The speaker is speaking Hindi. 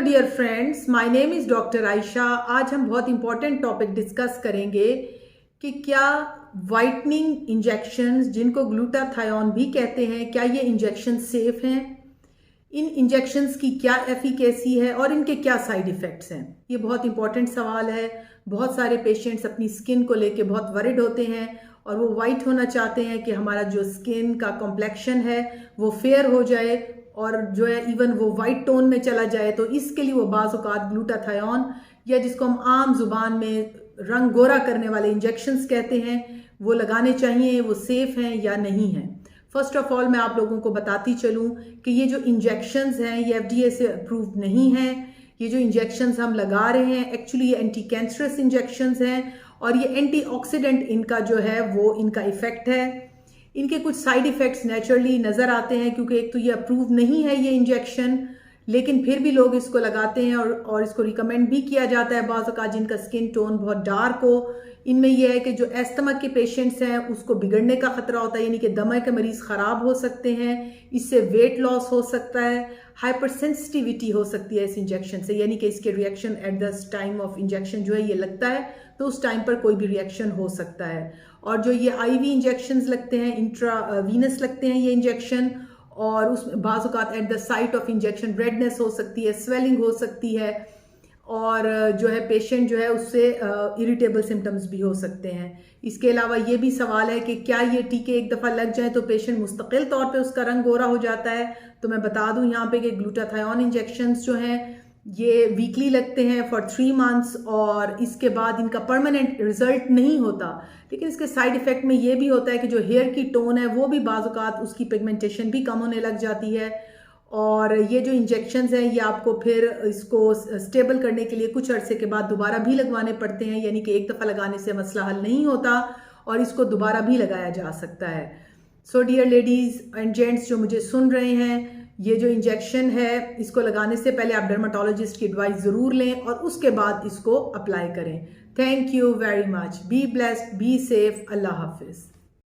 Dear friends, my name is doctor Ayesha. आज हम बहुत इंपॉर्टेंट टॉपिक डिस्कस करेंगे कि क्या वाइटनिंग इंजेक्शंस, जिनको ग्लूटाथायोन भी कहते हैं, क्या ये इंजेक्शन सेफ हैं? इन इंजेक्शंस की क्या एफिकेसी है और इनके क्या साइड इफ़ेक्ट्स हैं? ये बहुत इंपॉर्टेंट सवाल है। बहुत सारे पेशेंट्स अपनी स्किन को लेके बहुत वरिड होते हैं और वो वाइट होना चाहते हैं कि हमारा जो स्किन का कॉम्प्लेक्शन है वो फेयर हो जाए और जो है इवन वो वाइट टोन में चला जाए। तो इसके लिए वो बाज़ औक़ात ग्लूटाथायोन या जिसको हम आम जुबान में रंग गोरा करने वाले इंजेक्शंस कहते हैं वो लगाने चाहिए। वो सेफ़ हैं या नहीं हैं? फर्स्ट ऑफ ऑल मैं आप लोगों को बताती चलूं कि ये जो इंजेक्शंस हैं ये FDA से अप्रूव नहीं हैं। ये जो इंजेक्शंस हम लगा रहे हैं एक्चुअली ये एंटी कैंसरस इंजेक्शंस हैं और ये एंटीऑक्सीडेंट इनका जो है वो इनका इफेक्ट है। इनके कुछ साइड इफ़ेक्ट्स नेचुरली नज़र आते हैं क्योंकि एक तो ये अप्रूव नहीं है ये इंजेक्शन, लेकिन फिर भी लोग इसको लगाते हैं और इसको रिकमेंड भी किया जाता है बाज़ औक़ात जिनका स्किन टोन बहुत डार्क हो। इनमें यह है कि जो एस्थमा के पेशेंट्स हैं उसको बिगड़ने का ख़तरा होता है, यानी कि दमा के मरीज़ ख़राब हो सकते हैं, इससे वेट लॉस हो सकता है, हाइपर सेंसिटिविटी हो सकती है इस इंजेक्शन से, यानी कि इसके reaction at the time of injection जो है ये लगता है तो उस टाइम पर कोई भी रिएक्शन हो सकता है। और जो ये IV इंजेक्शंस लगते हैं, इंट्रावीनस लगते हैं ये इंजेक्शन, और उसमें बाज़ औक़ात at the site of injection redness हो सकती है, स्वेलिंग हो सकती है और जो है पेशेंट जो है उससे इरिटेबल सिम्टम्स भी हो सकते हैं। इसके अलावा ये भी सवाल है कि क्या ये टीके एक दफ़ा लग जाए तो पेशेंट मुस्तकिल तौर पे उसका रंग गोरा हो जाता है? तो मैं बता दूं यहाँ पे कि ग्लूटाथायोन इंजेक्शंस जो हैं ये वीकली लगते हैं फॉर 3 मंथ्स और इसके बाद इनका परमानेंट रिजल्ट नहीं होता। लेकिन इसके साइड इफ़ेक्ट में ये भी होता है कि जो हेयर की टोन है वो भी बाज़ औक़ात उसकी पिगमेंटेशन भी कम होने लग जाती है और ये जो इंजेक्शंस हैं ये आपको फिर इसको स्टेबल करने के लिए कुछ अरसे के बाद दोबारा भी लगवाने पड़ते हैं, यानी कि एक दफ़ा लगाने से मसला हल नहीं होता और इसको दोबारा भी लगाया जा सकता है। So dear ladies and gents जो मुझे सुन रहे हैं, ये जो इंजेक्शन है इसको लगाने से पहले आप डर्माटोलॉजिस्ट की एडवाइस ज़रूर लें और उसके बाद इसको अप्लाई करें। Thank you very much. Be blessed, be safe. अल्लाह हाफिज़।